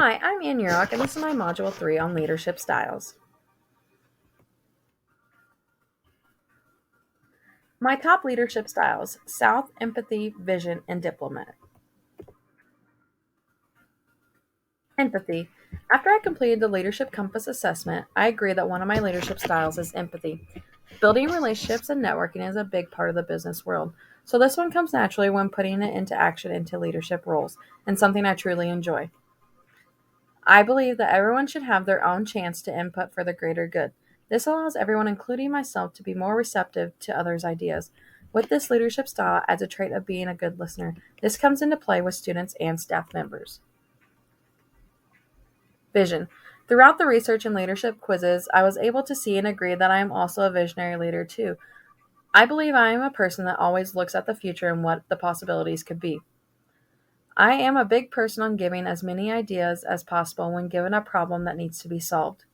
Hi, I'm Ann Yurok, and this is my Module 3 on leadership styles. My top leadership styles: South, Empathy, Vision, and Diplomat. Empathy. After I completed the Leadership Compass assessment, I agree that one of my leadership styles is empathy. Building relationships and networking is a big part of the business world, so this one comes naturally when putting it into action into leadership roles, and something I truly enjoy. I believe that everyone should have their own chance to input for the greater good. This allows everyone, including myself, to be more receptive to others' ideas. With this leadership style as a trait of being a good listener, this comes into play with students and staff members. Vision. Throughout the research and leadership quizzes, I was able to see and agree that I am also a visionary leader too. I believe I am a person that always looks at the future and what the possibilities could be. I am a big person on giving as many ideas as possible when given a problem that needs to be solved.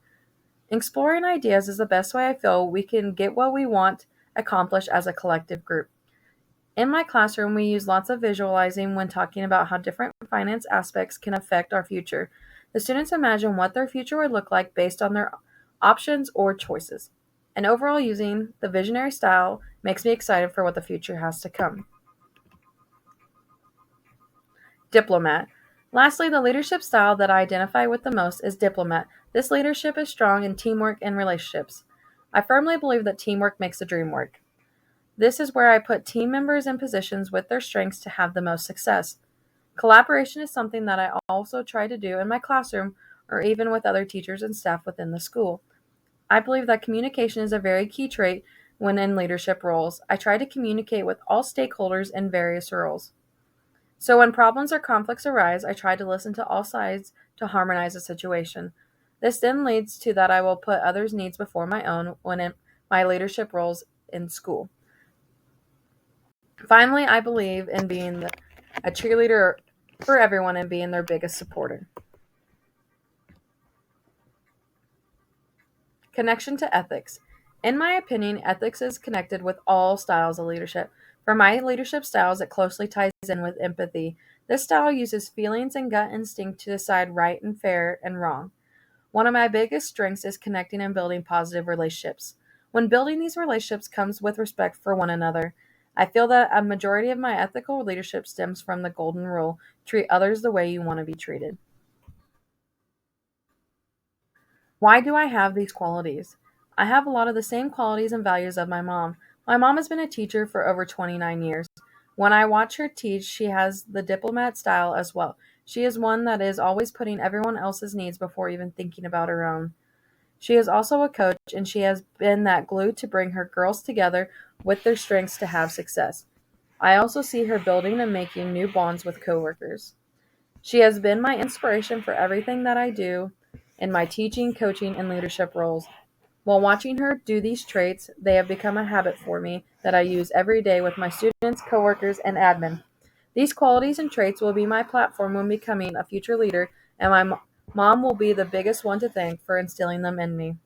Exploring ideas is the best way I feel we can get what we want accomplished as a collective group. In my classroom, we use lots of visualizing when talking about how different finance aspects can affect our future. The students imagine what their future would look like based on their options or choices. And overall, using the visionary style makes me excited for what the future has to come. Diplomat. Lastly, the leadership style that I identify with the most is diplomat. This leadership is strong in teamwork and relationships. I firmly believe that teamwork makes the dream work. This is where I put team members in positions with their strengths to have the most success. Collaboration is something that I also try to do in my classroom or even with other teachers and staff within the school. I believe that communication is a very key trait when in leadership roles. I try to communicate with all stakeholders in various roles. So when problems or conflicts arise, I try to listen to all sides to harmonize the situation. This then leads to that I will put others' needs before my own when in my leadership roles in school. Finally, I believe in being a cheerleader for everyone and being their biggest supporter. Connection to ethics. In my opinion, ethics is connected with all styles of leadership. For my leadership styles, it closely ties in with empathy. This style uses feelings and gut instinct to decide right and fair and wrong. One of my biggest strengths is connecting and building positive relationships. When building these relationships comes with respect for one another. I feel that a majority of my ethical leadership stems from the golden rule: treat others the way you want to be treated. Why do I have these qualities? I have a lot of the same qualities and values of my mom. My mom has been a teacher for over 29 years. When I watch her teach, she has the diplomat style as well. She is one that is always putting everyone else's needs before even thinking about her own. She is also a coach, and she has been that glue to bring her girls together with their strengths to have success. I also see her building and making new bonds with coworkers. She has been my inspiration for everything that I do in my teaching, coaching, and leadership roles. While watching her do these traits, they have become a habit for me that I use every day with my students, coworkers, and admin. These qualities and traits will be my platform when becoming a future leader, and my mom will be the biggest one to thank for instilling them in me.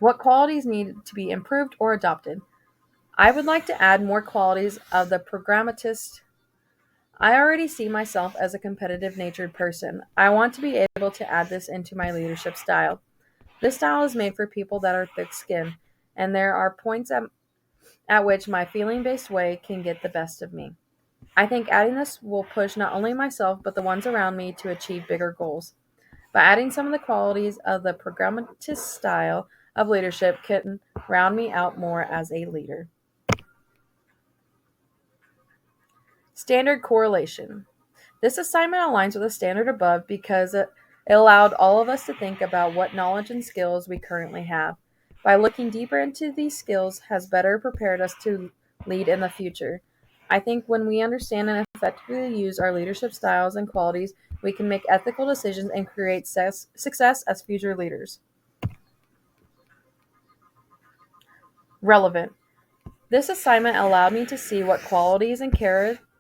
What qualities need to be improved or adopted? I would like to add more qualities of the programmatist. I already see myself as a competitive natured person. I want to be able to add this into my leadership style. This style is made for people that are thick skinned, and there are points at which my feeling based way can get the best of me. I think adding this will push not only myself but the ones around me to achieve bigger goals. By adding some of the qualities of the programmatist style of leadership can round me out more as a leader. Standard correlation. This assignment aligns with the standard above because it allowed all of us to think about what knowledge and skills we currently have. By looking deeper into these skills has better prepared us to lead in the future. I think when we understand and effectively use our leadership styles and qualities, we can make ethical decisions and create success as future leaders. Relevant. This assignment allowed me to see what qualities and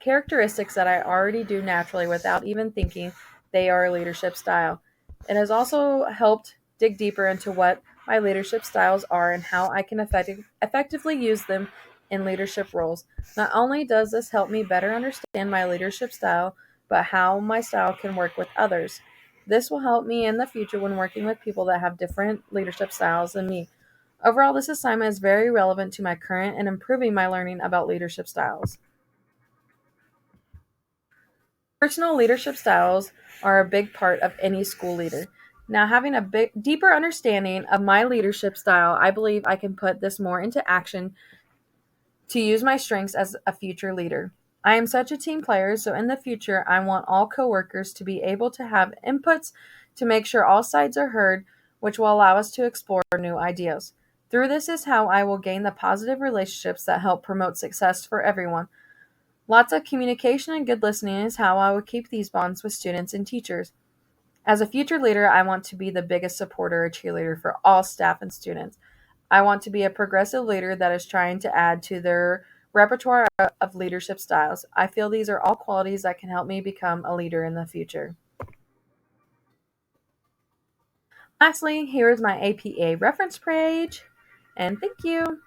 characteristics that I already do naturally without even thinking they are a leadership style. It has also helped dig deeper into what my leadership styles are and how I can effectively use them in leadership roles. Not only does this help me better understand my leadership style, but how my style can work with others. This will help me in the future when working with people that have different leadership styles than me. Overall, this assignment is very relevant to my current and improving my learning about leadership styles. Personal leadership styles are a big part of any school leader. Now, having a deeper understanding of my leadership style, I believe I can put this more into action to use my strengths as a future leader. I am such a team player, so in the future, I want all coworkers to be able to have inputs to make sure all sides are heard, which will allow us to explore new ideas. Through this is how I will gain the positive relationships that help promote success for everyone. Lots of communication and good listening is how I will keep these bonds with students and teachers. As a future leader, I want to be the biggest supporter or cheerleader for all staff and students. I want to be a progressive leader that is trying to add to their repertoire of leadership styles. I feel these are all qualities that can help me become a leader in the future. Lastly, here is my APA reference page, and thank you.